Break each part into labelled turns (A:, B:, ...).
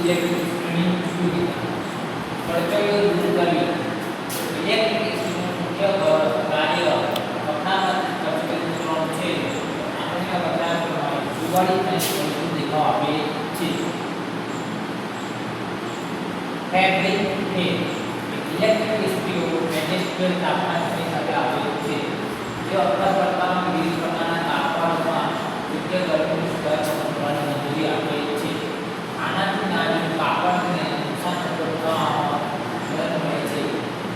A: Electric ઇસ્ત્રીની ઉપયોગિતા. કર્તવ્યો દૂર કરવી. ઇલેક્ટ્રિક ઇસ્ત્રીનું મુખ્ય કાર્ય કપડામાં કર્તવ્ય દૂર છે. આપણે બતાવ્યા પ્રમાણે સુવાળી અને સ્વચ્છ દેખાવ આપે છે. ફેબ્રિક એ ઇલેક્ટ્રિક ઇસ્ત્રીઓ મેનેજમેન્ટ તાપમાનની સાથે આવે છે. જે વપરાશકર્તાઓને વિવિધ પ્રકારના તાપમાનમાં યોગ્ય ગરમીનું સ્તર પસંદ કરવાની મંજૂરી આપે છે. આનાથી નાનું કાપડને નુકસાન પહોંચાડવામાં મદદ મળે છે.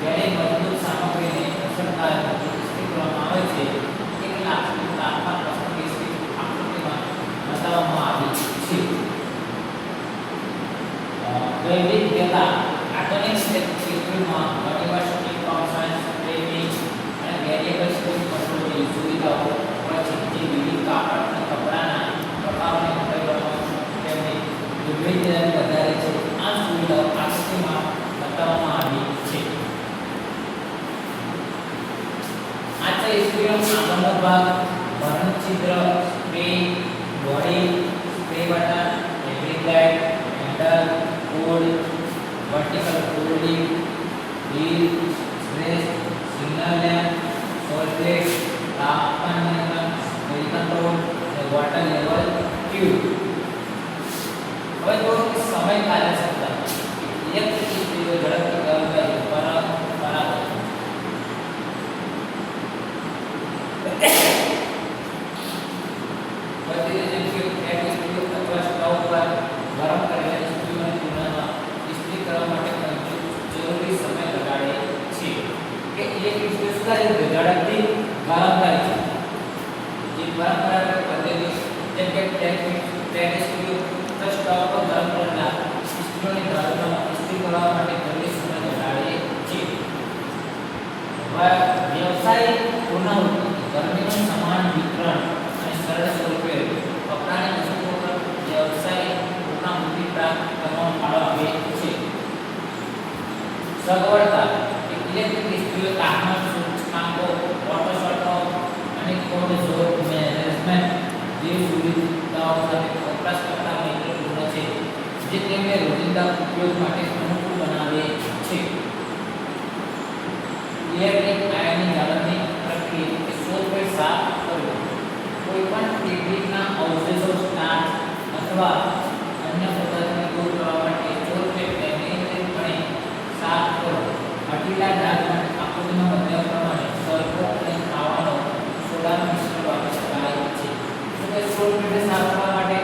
A: જ્યારે મજબૂત સામગ્રીને અસરકારક ઇસ્ત્રી કરવામાં આવે છે, એક લાક્ષણિક તાપમાન પસંદ ઇસ્ત્રી આકૃતિમાં બતાવવામાં આવી છે. વૈવિધ્યતા આધુનિક ઇસ્ત્રીમાં ઘણીવાર સ્ટીમ પંપ સાયન્સ ફ્રેમિંગ અને વેરિયેબલ સ્ટીમ કંટ્રોલની સુવિધાઓ હોય છે, જે વિવિધ કાપડ અને કપડાના પ્રકારોને બદલવામાં તેમની વિવિધતાને વધારે છે. આ સુવિધાઓ આકૃતિમાં બતાવવામાં આવી છે. આ ઇસ્ત્રીનો આગળનો ભાગ ભરણ છિદ્ર, spray, body, spray button, fabric guide, handle, cord, vertical folding, wheel, stress, signal lamp, સોલ્ડરેટ, તાપમાન નિયંત્રણ, વેલ કંટ્રોલ અને વોટર લેવલ ટ્યુબ. હવે તો સમય કાર્યક્ષમતા. ઇલેક્ટ્રિક ઇસ્ત્રીઓ ઝડપથી ગરમ થાય છે, બરાબર. બધી જેમ કે ફ્લેટ ઇસ્ત્રીઓ અથવા સ્ટવ પર ગરમ કરેલા ઇસ્ત્રીઓની તુલનામાં ઇસ્ત્રી કરવા માટે જરૂરી સમય લગાડે છે. કે ઇલેક્ટ્રિક ઇસ્ત્રી ઝડપથી ગરમ થાય છે. જે પરંપરાગત પદ્ધતિ જેમ કે ફ્લેટ ઇસ્ત્રીઓ અથવા સ્ટવ પર ગરમ કરેલા ઇસ્ત્રીઓની ધાતુમાં ઇસ્ત્રી કરવા માટે જરૂરી સમય લગાડે છે. વ્યવસાયિક પુનઃઉત્પત્તિ ગરમીનું સમાન વિતરણ અને સરળ સ્વરૂપે કપડાની વસ્તુઓ પર વ્યવસાયિક પુનઃઉત્પત્તિ પ્રાપ્ત કરવામાં ફાળો આપે છે. સગવડતા ઇલેક્ટ્રિક ઇસ્ત્રીઓ તાપમાન સૂચકાંકો, વોટર શોર્ટ અને કોડ ઝોન મેનેજમેન્ટ જેવી સુવિધાઓ સાથે વપરાશકર્તા મૈત્રીપૂર્ણ છે, જે તેમને રોજિંદા ઉપયોગ માટે અનુકૂળ બનાવે છે. ઇલેક્ટ્રિક આયનની જાળવણી પ્રક્રિયા સોફ્ટવેર સાફ કરવું. કોઈપણ ફેબ્રિકના અવશેષો, સ્ટાર્ચ અથવા અન્ય પદાર્થોને દૂર કરવા માટે સોફ્ટવેર નિયમિતપણે સાફ કરો. હઠીલા ડાઘ માટે આકૃતિમાં બતાવ્યા પ્રમાણે સરકો અને ખાવાનો સોડાનું મિશ્રણ વાપરી શકાય છે. તો સોફ્ટવેર સાફ કરવા માટે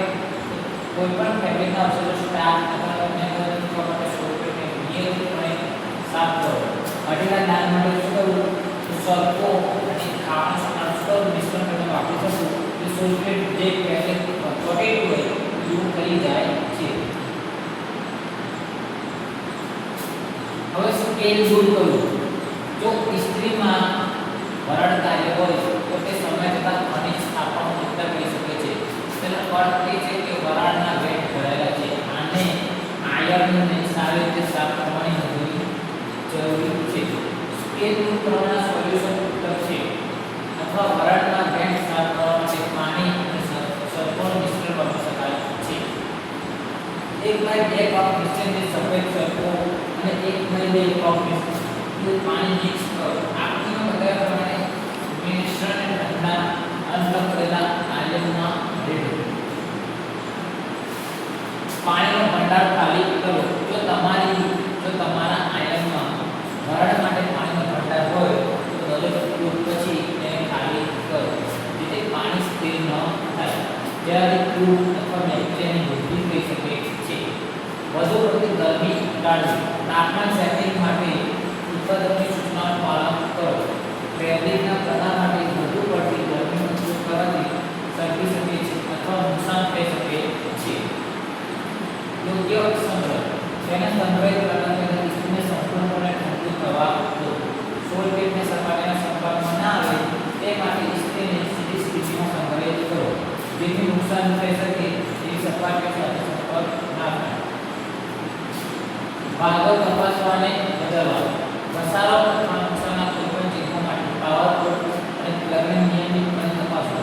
A: કોઈપણ ફેબ્રિકના અવશેષો, સ્ટાર્ચ અથવા અન્ય પદાર્થોને દૂર કરવા માટે સોફ્ટવેરને નિયમિતપણે સાફ કરો. હઠીલા ડાઘ માટે શું કરવું? સરકો અને ખાવાનું સોડાનું મિશ્રણ કરીને વાપરી શકું. તે સોફ્ટવેર જે ફેબ્રિક ચોટેલું હોય દૂર કરી જાય છે. હવે સ્કેલ દૂર કરવું. જો ઇસ્ત્રીમાં વરાળ કાર્ય હોય તો તે સમય જતાં ખનિજ સ્થાપનો ઉત્પન્ન કરી શકે છે. તેનો અર્થ એ છે કે વરાળના વેટ ભરાયેલા છે. આને આયર્નને સારી રીતે સાફ કરવાની જરૂરી છે. સ્કેલ દૂર કરવાના સોલ્યુશન ઉપલબ્ધ છે, અથવા વરાળના વેટ સાફ કરવા માટે પાણી અને સરકોનું મિશ્રણ વાપરી શકાય છે. 1/2 કપ મિશ્રણને સફેદ સરકો અને 1/2 કપ મિશ્રણ પાણી મિક્સ કરો. આકૃતિમાં બતાવ્યા પ્રમાણે મિશ્રણને ઠંડા અનલોક કરેલા આયર્નમાં રેડો. પાણીનો ભંડાર ખાલી કરો. જો તમારા આયર્નમાં વરાળ માટે પાણીનો ભંડાર હોય તો દરેક ઉપયોગ પછી તેને ખાલી કરો, જેથી પાણી સ્થિર ન થાય. જ્યારે ક્રૂડ અથવા બેક્ટેરિયાની વૃદ્ધિ થઈ શકે છે. વધુ પડતી ગરમી ટાળવી. તાપમાન સેટિંગ માટે ઉત્પાદકની સૂચનાઓનું પાલન કરો. ફેબ્રિકના પ્રકાર માટે વધુ પડતી ગરમીનો ઉપયોગ કરવાથી સળગી શકે છે અથવા નુકસાન થઈ શકે છે. યોગ્ય સંગ્રહ. તેને સંગ્રહિત કરતા પહેલા ઇસ્ત્રીને સંપૂર્ણપણે ઠંડુ થવા દો. સોલ્ડરેટને સપાટીના સંપર્કમાં ના આવે તે માટે ઇસ્ત્રીને સીધી સ્થિતિમાં સંગ્રહિત કરો, જેથી નુકસાન થઈ શકે તેવી સપાટીઓ સાથે સંપર્ક ના થાય. ભાગો તપાસવાને બદલવા. ઘસારો અથવા નુકસાનના કોઈપણ ચિહ્નો માટે પાવર કોડ અને પ્લગિન નિયમિતપણે તપાસો.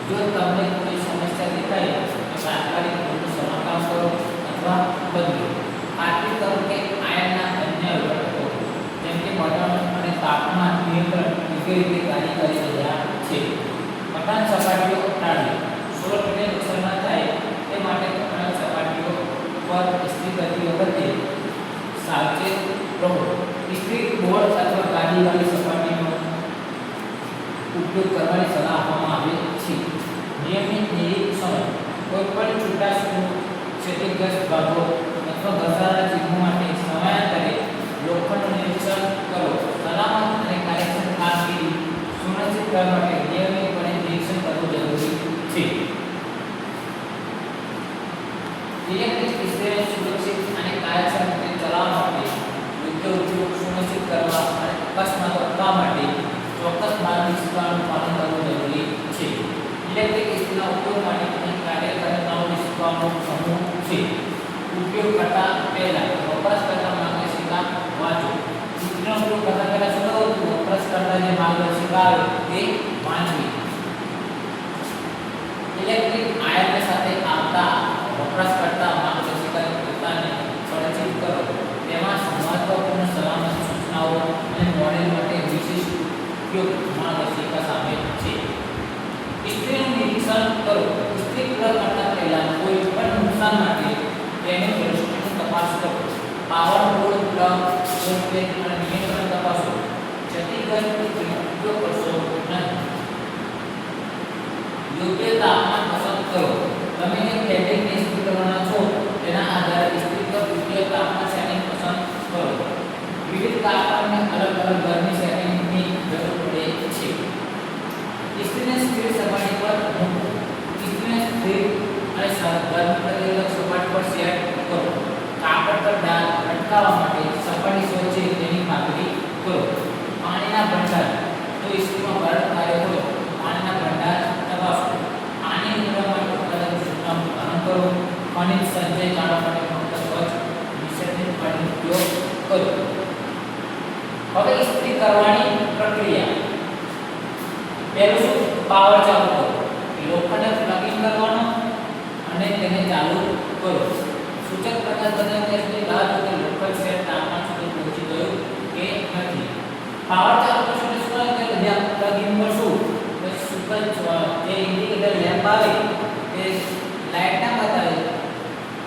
A: જો તમને કોઈ સમસ્યા દેખાય તો તાત્કાલિક સમાધાન કરો અથવા બદલો. કોઈ પણ છૂટા ક્ષતિગ્રસ્ત ભાગો અથવા ઘસારાના ચિહ્નો માટે સમયાંતરે લોખંડનું નિરીક્ષણ કરો. સલામત અને કાર્યક્ષમ કામગીરી સુનિશ્ચિત કરવા માટે નિયમિતપણે નિરીક્ષણ કરવું જરૂરી છે. ઇલેક્ટ્રિક ઇસ્ત્રીને સુરક્ષિત અને કાર્યક્ષમ રીતે ચલાવવા માટે યોગ્ય ઉપયોગ સુનિશ્ચિત કરવા અને અકસ્માતો અટકાવવા માટે ચોક્કસ માર્ગદર્શિકાનું પાલન કરવું જરૂરી છે. ઇલેક્ટ્રિક ઇસ્ત્રીના ઉપયોગ માટે અહીં કાર્યકારીતાઓ શીખવાનો સમૂહ છે. ઉપયોગ કરતા પહેલા વપરાશકર્તા માર્ગદર્શિકા વાંચો. ઇસ્ત્રીનો ઉપયોગ કરતા પહેલા શું કરવું? વપરાશકર્તા જે માર્ગદર્શિકા આવે તે વાંચવી. ઇલેક્ટ્રિક આયર્ન સાથે આવતા વપરાશકર્તા માર્ગદર્શિકાને પોતાને પરિચિત કરો. તેમાં મહત્વપૂર્ણ સલામત સૂચનાઓ અને મોડેલ માટે વિશિષ્ટ ઉપયોગ માર્ગદર્શિકા શામેલ છે. ઇસ્ત્રીનું નિરીક્ષણ કરો. ઇસ્ત્રી પ્લગ કરતા પહેલા કોઈ પણ નુકસાન માટે તેની દ્રષ્ટિની તપાસ કરો. પાવર બોર્ડ, પ્લગ, સોકેટ અને નિયંત્રણ તપાસો. ક્ષતિગ્રસ્ત ઇસ્ત્રીનો ઉપયોગ કરશો નહીં. યોગ્ય તાપમાન પસંદ કરો. તમે જે ફેબ્રિકને ઇસ્ત્રી કરવાના છો તેના આધારે ઇસ્ત્રી પર યોગ્ય તાપમાન સેટિંગ પસંદ કરો. વિવિધ તાપમાનને અલગ અલગ ગરમી સેટિંગની જરૂર પડે છે. ઇસ્ત્રીને સ્થિર સપાટી પર મૂકો. ઇસ્ત્રીને સ્થિર અને ગરમ કરેલા સપાટી પર સેટ કરો. કાપડ પર ડાઘ અટકાવવા માટે સપાટી સ્વચ્છ તેની ખાતરી કરો. પાણીના ભંડાર. જો ઇસ્ત્રીમાં બરડ કાર્ય હોય પાણીના ભંડાર તપાસો. પાણી નિર્વહન માટે ઉત્પાદન સિસ્ટમનું પાલન કરો. ખનિજ સંચય જાળવવા માટે ફક્ત સ્વચ્છ વિસર્જિત પાણીનો ઉપયોગ કરો. હવે ઇસ્ત્રી કરવાની પ્રક્રિયા. પહેલું શું? પાવર ચાલુ કરો. લોખંડને પ્લગિંગ કરવાનો અને તેને ચાલુ કરો. સૂચક પ્રકાશ બદલાય ત્યાં સુધી રાહ જો કે લોખંડ સેટ તાપમાન સુધી પહોંચી ગયું કે નથી. પાવર ચાલુ કરશો એટલે શું થાય કે જ્યાં પ્લગિંગ કરશું તો સૂચક જે ઇન્ડિકેટર લેમ્પ આવે તે લાઈટ ના બતાવે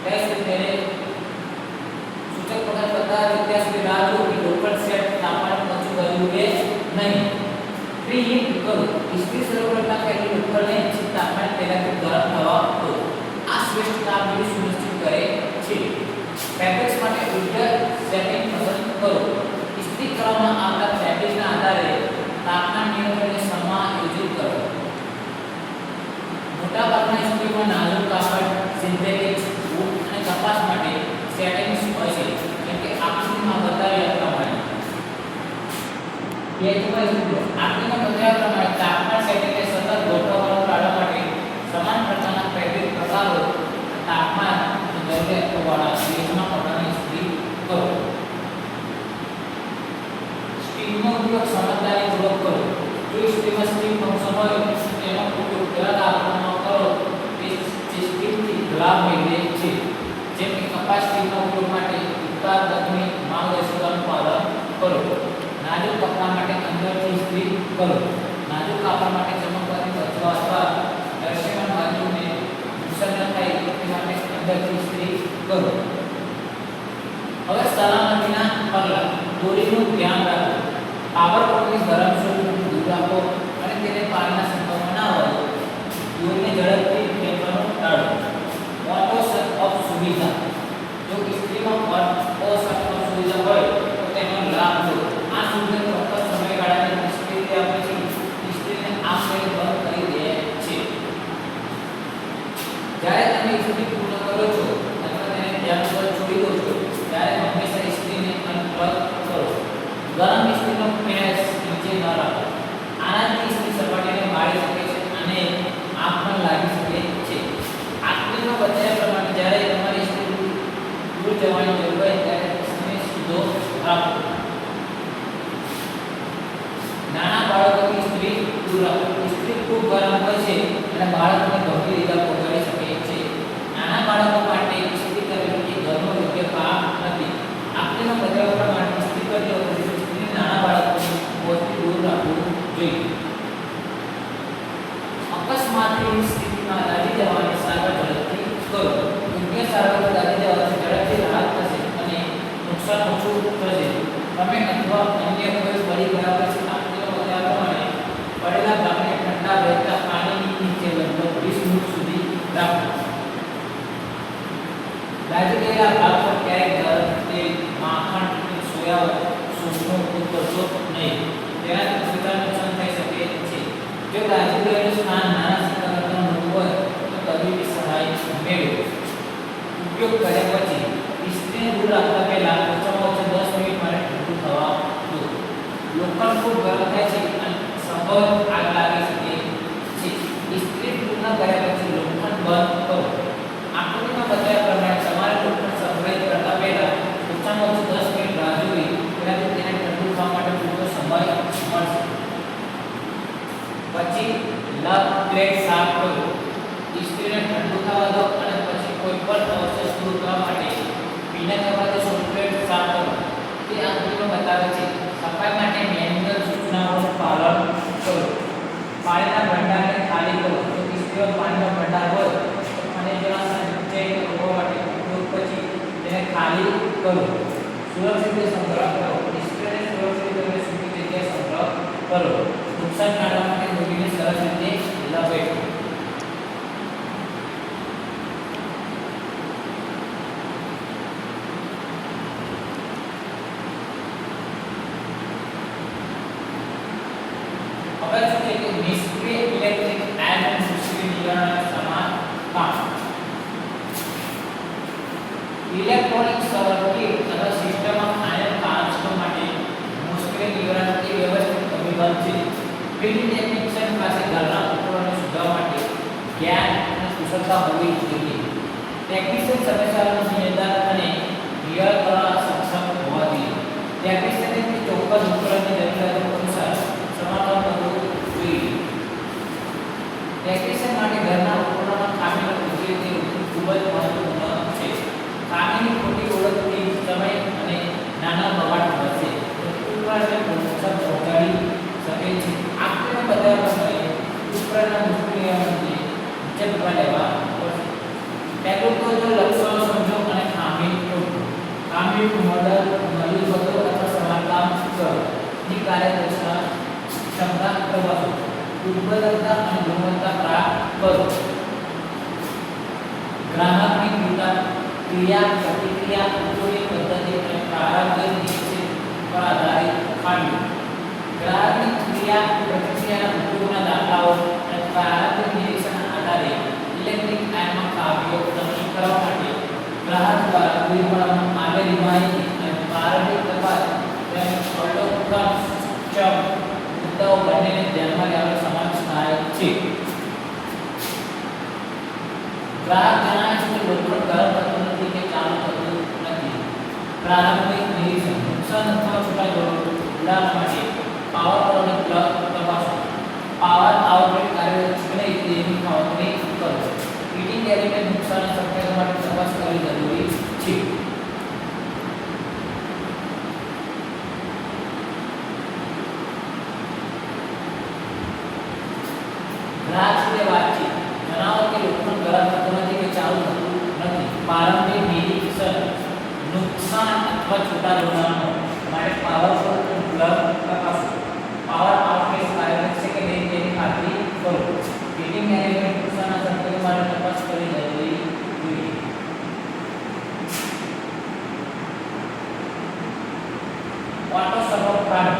A: ત્યાં સુધી તેને સૂચક પ્રકાશ બતાવે ત્યાં સુધી રાહ જો કે લોખંડ સેટ તાપમાન પહોંચી ગયું કે નહીં. પ્રીહીટ કરો. ઇસ્ત્રી શરૂ કરતા પહેલા લોખંડને ઇચ્છિત તાપમાન પહેલાથી ગરમ થવા દો. આ શ્રેષ્ઠ કામગીરી સુનિશ્ચિત કરે છે. ફેબ્રિક્સ માટે યોગ્ય સેટિંગ પસંદ કરો. ઇસ્ત્રી કરવામાં આવતા ફેબ્રિકના આધારે તાપમાન નિયંત્રણને સમાયોજિત કરો. મોટાભાગના ઇસ્ત્રીમાં નાજુક કાપડ, સિન્થેટિક્સ, વૂલ અને કપાસ માટે સેટિંગ્સ હોય છે, જેમ કે આકૃતિમાં બતાવેલા પ્રમાણે. આકૃતિમાં બતાવ્યા પ્રમાણે તાપમાન સેટિંગને સતત ગોઠવવાનું ટાળવા માટે સમાન પ્રકારના ફેબ્રિક પ્રકારો તાપમાન જરૂરિયાતવાળા સ્લેબના પ્રકારની ઇસ્ત્રી કરો. સ્ટીમનો ઉપયોગ સમજદારીપૂર્વક કરો. જો ઇસ્ત્રીમાં સ્ટીમ ફંક્શન હોય તેનો ઉપયોગ એવા તાપમાનમાં કરો કે જે સ્ટીમથી લાભ મેળવે છે, જેમ કે કપાસ સ્ટીમનો ઉપયોગ માટે ઉત્પાદકની માર્ગદર્શિકાનું પાલન કરો. નાજુક કપડા માટે અંદરથી ઇસ્ત્રી કરો. નાજુક કાપડ માટે ચમકવાથી બચવા અથવા દૃશ્યમાન બાજુને નુકસાન ન થાય તે માટે અંદરથી ઇસ્ત્રી કરો. હવે સલામતીના પગલાં. દોરીનું ધ્યાન રાખો. પાવર કોટની ગરમ સ્વરૂપ દૂર રાખો અને તેને પાણીના સંપર્કમાં ના આવવા દો. દોરીને ઝડપથી ખેંચવાનું ટાળો. ઓટો શટ ઓફ સુવિધા. જો ઇસ્ત્રીમાં ઓટો શટ ઓફ સુવિધા હોય તો તેનો લાભ લો. આ સુવિધા ચોક્કસ સમયગાળાને નિષ્ક્રિય આપે છે. ઇસ્ત્રીને આપમેળે બંધ કરી દે છે. જ્યારે તમે ઇસ્ત્રી પૂર્ણ કરો છો અથવા તેને ધ્યાન પર છોડી દો છો ત્યારે હંમેશા ઇસ્ત્રીને અનપ્લગ કરો. ગરમ ઇસ્ત્રીનો પેચ નીચે ન રાખો. આનાથી ઇસ્ત્રી સપાટીને બાળી શકે છે અને આગ પણ લાગી શકે છે. આકૃતિમાં બતાવ્યા પ્રમાણે જ્યારે તમારી ઇસ્ત્રી દૂર જવાની જરૂર હોય ત્યારે ઇસ્ત્રીને સીધો રાખો. નાના બાળકોની ઇસ્ત્રી દૂર રાખો. ઇસ્ત્રી ખૂબ ગરમ હોય છે અને બાળકને ગંભીર ઇજા પહોંચાડી શકે છે. નાના બાળકો માટે ઇસ્ત્રી કરવી એ ઘરનો યોગ્ય કામ નથી. આકૃતિમાં બતાવ્યા પ્રમાણે ઇસ્ત્રી કરતી વખતે ઇસ્ત્રીને નાના બાળકોની પહોંચથી દૂર રાખવું જોઈએ. અકસ્માતની સ્થિતિમાં દાઝી જવાની સારવાર ઝડપથી કરો. યોગ્ય સારવાર દાઝી જવાથી ઝડપથી રાહત થશે અને નુકસાન ઓછું થશે. તમે અથવા અન્ય કોઈ પડી ગયા પછી આકૃતિમાં બતાવ્યા પ્રમાણે પડેલા ભાગને ઠંડા વહેતા પાણીની નીચે લગભગ 20 મિનિટ સુધી રાખો. ઢંકાયેલા ભાગ પર ક્યારેય ગરમ તેલ, માખણ કે સોયા સોસનો ઉપયોગ કરશો નહીં. તેનાથી ત્વચાને નુકસાન થઈ શકે છે. જો દાઝી ગયેલું સ્થાન નાના સિક્કા કરતાં મોટું હોય તો તબીબી સહાય મેળવો. ઉપયોગ કર્યા પછી ઇસ્ત્રીને દૂર રાખતા પહેલા ઓછામાં ઓછા 10 મિનિટ માટે ઠંડુ થવા દો. લોખંડ ખૂબ ગરમ થાય છે અને સંભવત આગ લાગી શકે છે. ઇસ્ત્રી પૂર્ણ કર્યા પછી લોખંડ બંધ કરો. આકૃતિમાં બતાવ્યા પ્રમાણે તમારે લોખંડ સંગ્રહિત કરતા પહેલા ઓછામાં ઓછું 10 મિનિટ રાહ જોવી. તેનાથી તેને ઠંડુ થવા માટે પૂરતો સમય મળશે. પછી લગ પ્લેટ સાફ કરો. ઇસ્ત્રીને ઠંડુ થવા દો અને પછી કોઈ પણ અવશેષ દૂર કરવા માટે ભીના કપડાથી સોફ્ટ પ્લેટ સાફ કરો. તે આકૃતિમાં બતાવે છે. સફાઈ માટે મેન્યુઅલ સૂચનાઓનું પાલન કરો. પાણીના ભંડારને ખાલી કરો. જો ઇસ્ત્રીમાં પાણીનો ભંડાર હોય તો પાણી જેવા સંચય કરવા માટે ઉપયોગ પછી તેને ખાલી કરો. સુરક્ષિત રીતે સંગ્રહ કરો. ઇસ્ત્રીને સુરક્ષિત રીતે સૂકી જગ્યાએ સંગ્રહ કરો. નુકસાન ટાળવા માટે દોરીને સરસ રીતે લપેટો. હવે શું છે કે નિષ્ક્રિય ઇલેક્ટ્રિક આયર્ન મુશ્કેલી નિવારણ સમાન કામ. ઇલેક્ટ્રોનિક સર્કિટ અથવા સિસ્ટમમાં આયન ટ્રાન્સફર માટે મુશ્કેલી નિવારણ એ વ્યવસ્થિત અભિગમ છે. ફિલ્ડ ટેકનિશિયન પાસે ઘરના ઉપકરણો સુધારવા માટે જ્ઞાન અને કુશળતા હોવી જોઈએ. ટેકનિશિયન સમસ્યાઓનું નિદાન અને નિરાકરણ કરવા સક્ષમ હોવા જોઈએ. ટેકનિશિયનને ચોક્કસ ઉપકરણની જરૂરિયાતો અનુસાર સમાધાન કરવું જોઈએ. ટેકનિશિયન માટે ઘરના ઉપકરણોમાં ખામીનો ઉકેલ ખૂબ જ મહત્વપૂર્ણ છે. ખામીની ખોટી ઓળખથી સમય અને નાના બગાડ થશે. ઉપકરણને નુકસાન પહોંચાડી શકે છે. આપણે બતાવવા માટે ઉપકરણના મુશ્કેલીઓને નીચે પગલાં લેવા પડશે. પહેલું તો જો લક્ષણો સમજો અને ખામી શોધો. ખામીનું મોડલ નવી બદલો અથવા સમારકામ કરો. ની કાર્યદક્ષતા ક્ષમતા તપાસો. ઉત્પાદકતા અને ગુણવત્તા પ્રાપ્ત કરો. ગ્રાહકની ક્રિયા પ્રતિક્રિયા ઉપયોગની પદ્ધતિ અને પ્રારંભિક નિશ્ચિત પર આધારિત ખામીઓ. ગ્રાહકની ક્રિયા પ્રતિક્રિયાના ઉપયોગના દાખલાઓ અને પ્રારંભિક નિરીક્ષણના આધારે ઇલેક્ટ્રિક આયનમાં ખામીઓ નક્કી કરવા માટે ગ્રાહક દ્વારા પૂરી પાડવામાં આવેલી માહિતી અને પ્રારંભિક તપાસ તેમજ અવલોકન મુદ્દાઓ બંનેને ધ્યાનમાં લેવાનો સમાવેશ થાય છે. ગ્રાહક જણાવે છે કે લોખંડ ગરમ થતું નથી કે ચાલુ થતું નથી. પ્રારંભિક નિરીક્ષણ નુકસાન અથવા છૂટા જોડાણ માટે પાવર પ્રોડક્ટ પ્લગ તપાસો. પાવર આઉટલેટ કાર્યરત છે કે નહીં તેની ખાતરી કરો. ફિટિંગ એલિમેન્ટ નુકસાન શક્યતા માટે તપાસ કરવી જરૂરી છે. ગ્રાહક સાથે વાતચીત જણાવો કે લોખંડ ગરમ થતું નથી કે ચાલુ થતું નથી. પ્રારંભિક નિરીક્ષણ નુકસાન અથવા છૂટા જોડાણો માટે પાવર પ્લગ તપાસો. પાવર આઉટલેટ કાર્યરત છે કે નહીં તેની ખાતરી કરો. ફિટિંગ એલિમેન્ટ નુકસાનના શક્યતા માટે તપાસ કરવી જરૂરી છે. ઓટો સપોર્ટ પ્લાન્ટ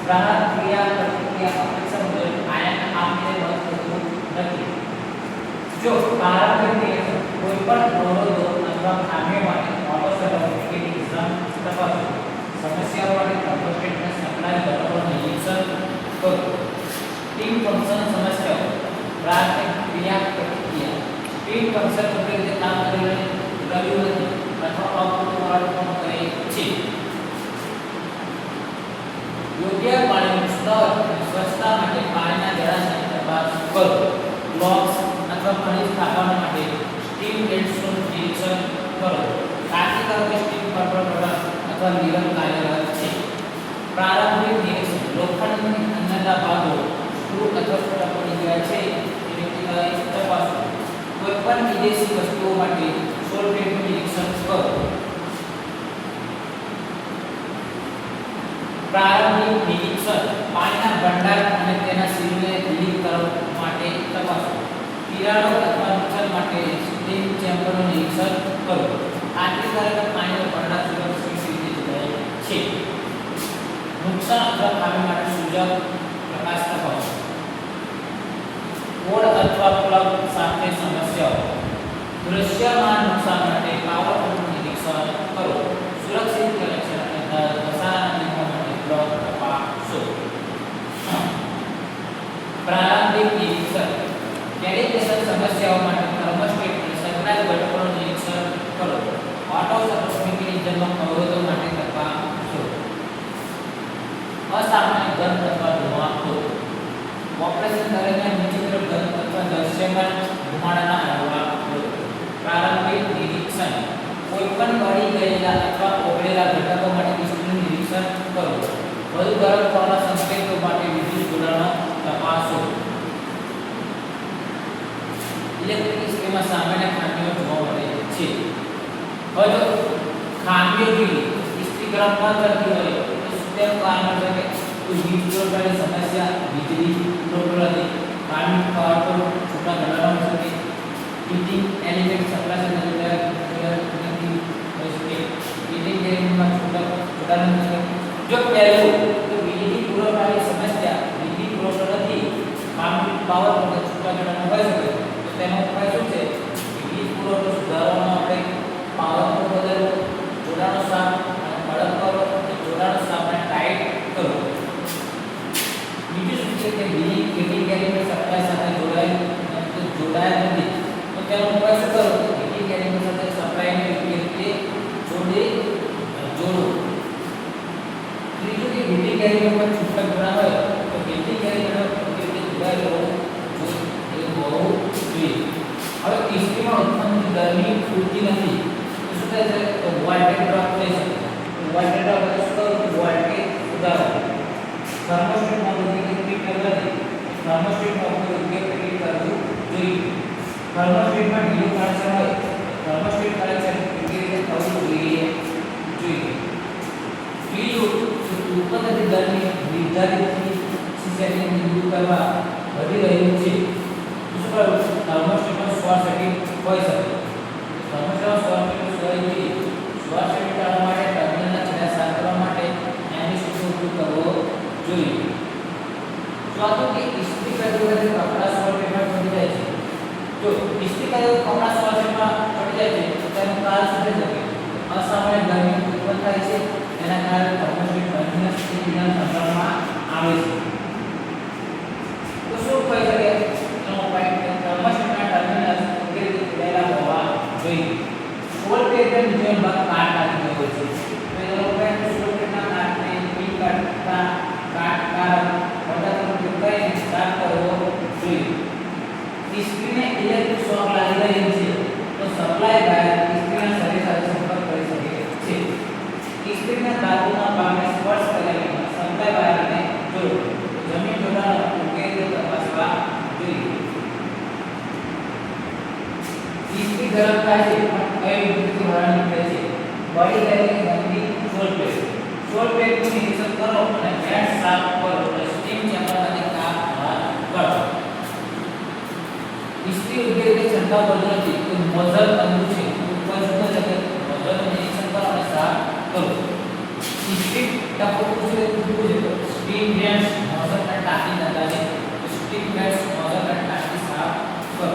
A: ગ્રાહક ક્રિયા પ્રતિક્રિયા અપેક્ષા મુજબ આયન આપીને બંધ થતું નથી. જો પ્રારંભિક નિરીક્ષણ કોઈ પણ અવરોધો અથવા ખામીઓ માટે ઓટો સપોર્ટ મિકેનિઝમ તપાસો. સમસ્યાઓ માટે થર્મોસ્ટેટના સપ્લાય બટનોનું નિરીક્ષણ કરો. ટીમ ફંક્શન સમસ્યાઓ પ્રારંભિક ક્રિયા પ્રતિક્રિયા. ટીમ ફંક્શન યોગ્ય રીતે કામ કરી રહ્યું નથી અથવા અપૂરતું કામ કરે છે. યોગ્ય પાણીનું સ્તર અને સ્વચ્છતા માટે પાણીના જળાશયની તપાસ કરો. બ્લોક્સ અથવા ખનિજ સ્થાપન માટે સ્ટીમ ગેટ્સનું નિરીક્ષણ કરો. ખાતરી કરો કે સ્ટીમ બટન અથવા લીવર કાર્યરત છે. પ્રારંભિક નિરીક્ષણ લોખંડની અંદરના ભાગો સ્ક્રૂ અથવા છૂટા પડી ગયા છે તેની તપાસો. કોઈપણ વિદેશી વસ્તુઓ માટે સોલ્ડેટનું નિરીક્ષણ કરો. પ્રારંભિક નિરીક્ષણ પાણીના ભંડાર અને તેના સીલને લીક કરવા માટે તપાસો. તિરાડો અથવા નુકસાન માટે સ્ટીમ ચેમ્બરનું નિરીક્ષણ કરો. ખાતરી કરે કે પાણીનો ભરણાર સુરક્ષિત રીતે જોડાયેલ છે. નુકસાન અથવા ખામી માટે સૂચક પ્રકાશ તફાવત. કોડ અથવા પ્લગ સાથે સમસ્યાઓ. દૃશ્યમાન નુકસાન માટે પાવર પોઈન્ટ નિરીક્ષણ કરો. સુરક્ષિત કનેક્શન અને ઘસારાના નિયમો માટે પ્લગ તપાસો. પ્રારંભિક નિરીક્ષણ. કેલિબ્રેશન સમસ્યાઓ માટે થર્મોસ્ટેટ અને સંકળાયેલ ઘટકોનું નિરીક્ષણ કરો. ઓટો સર્વિસ ઇન્જિનમાં અવરોધો માટે તપાસો. અસામાન્ય ગંધ અથવા ધુમાડો. ઓપરેશન દરમિયાન વિચિત્ર ગંધ અથવા દૃશ્યમાન ધુમાડાના અહેવાલો. પ્રારંભિક નિરીક્ષણ. કોઈપણ બળી ગયેલા અથવા ઓગળેલા ઘટકો માટે ઇસ્ત્રીનું નિરીક્ષણ કરો. વધુ ગરમ થવાના સંકેતો માટે વિદ્યુત જોડાણો તપાસો. ઇલેક્ટ્રિક ઇસ્ત્રીમાં સામાન્ય ખામીઓ જોવા મળે છે. હવે જો ખામીઓ જોઈએ, ઇસ્ત્રી ગરમ ન કરતી હોય તો તેનું કારણ છે કે કોઈ વીજ પુરવઠાની સમસ્યા, વીજળી પુરવઠાની ખામી, પાવર પર છૂટા ઘટાડો શકે, હીટિંગ એલિમેન્ટ સપ્લાય સાથે જોડાયેલ નથી હોઈ શકે, હીટિંગ એલિમેન્ટમાં જોડાણ નથી. જો પહેલું તો વીજળી પુરવઠાની સમસ્યા, વીજળી પુરવઠો નથી, ખામી, પાવર પર છૂટા ઘટાડો હોઈ શકે, તો તેનો ઉપાય શું છે? વીજ પુરવઠો સુધારવાનો આપણે પાવર પર બદલવો, જોડાણો સાફ અને કડક કરો, જોડાણો સાફ અને ટાઈટ કરો. બીજું શું છે કે હીટિંગ એલિમેન્ટ સપ્લાય સાથે જોડાયેલ નથી, તો તેનો ઉપાય શું કરો? હીટિંગ એલિમેન્ટ સાથે સપ્લાયને યોગ્ય રીતે જોડો. ત્રીજું કે હીટિંગ એલિમેન્ટ પર છૂટક જોડાણ હોય તો હીટિંગ એલિમેન્ટ યોગ્ય રીતે જોડાયેલ હોવું જોઈએ. હવે ઇસ્ત્રીમાં ઉત્પન્ન ગરમી પૂરતી નથી તો શું થાય છે? તો વોલ્ટેજ ડ્રોપ થઈ શકે. વોલ્ટેજ ડ્રોપ એટલે શું કરવું? વોલ્ટેજ સુધારો. થર્મોસ્ટેટમાં યોગ્ય ફિટ કરવાથી થર્મોસ્ટેટનો ઉપયોગ યોગ્ય રીતે કરવું જોઈએ. થર્મોસ્ટેટમાં ઢીલું કનેક્શન હોય થર્મોસ્ટેટ કનેક્શન યોગ્ય રીતે થવું જોઈએ. બીજું ઉત્પન્ન થતી ગરમી નિર્ધારિત સેટિંગ દૂર કરવા વધી રહ્યું છે. શું કરવું? થર્મોસ્ટેટમાં શોર્ટ સર્કિટ હોઈ શકે. થર્મોસ્ટેટમાં શોર્ટ સર્કિટ હોય છે. શોર્ટ સર્કિટ ટાળવા માટે ટર્મિનલના છેડા સાફ કરવા માટે એમિસ્ટરનો ઉપયોગ કરવો જોઈએ. ચોથું કે ઇસ્ત્રી કરતી વખતે કપડાં શોર્ટ સર્કિટમાં પડી જાય છે. જો ઇસ્ત્રી કરતી કપડાં શોર્ટ સર્કિટમાં પડી જાય છે તો તેનું કારણ શું થઈ શકે? અસામાન્ય ગરમી ઉત્પન્ન થાય છે, તેના કારણે થર્મોસ્ટેટ બંધના સ્થિતિના સંદર્ભમાં આવે છે. તો શું થઈ શકે? એનો ઉપાય થર્મોસ્ટેટના ટર્મિનલ યોગ્ય રીતે જોડાયેલા હોવા જોઈએ. સોલ પ્લેટનો નીચેનો ભાગ કાટ લાગી ગયો છે, તો એનો ઉપાય સોલ પ્લેટના કાટને પીન કાટના વટાથી ટુકડાઈને સાફ કરવો જોઈએ. ઇસ્ત્રીને ઇલેક્ટ્રિક શોક લાગી રહી છે તો સપ્લાય વાયર ઇસ્ત્રીના શરીર સાથે સંપર્ક કરી શકે છે. ઇસ્ત્રીના ધાતુના ભાગને સ્પર્શ કરીને સપ્લાય વાયરને જોડો. જમીન જોડાણો યોગ્ય રીતે તપાસવા જોઈએ. ઇસ્ત્રી ગરમ થાય છે પણ કઈ વિદ્યુત બહાર નીકળે છે? બળી ગયેલી ગંદી સોલ પ્લેટ. સોલ પ્લેટનું નિરીક્ષણ કરો અને વેટ સાફ કરો અને સ્ટીમ ચેમ્બરમાંથી કાપ બહાર કાઢો. ઇસ્ત્રી યોગ્ય રીતે છંટકાવ કરતો નથી તો નોઝલ અંધું છે. ઉપાય શું છે કે નોઝલનું નિરીક્ષણ કરો અને સાફ કરો. ઇસ્ત્રી ટપકું છે તૂટવું છે તો સ્ટીમ વેટ્સ નોઝલ અને ટાંકી નખાવી. સ્ટીમ વેટ્સ નોઝલ અને ટાંકી સાફ કરો.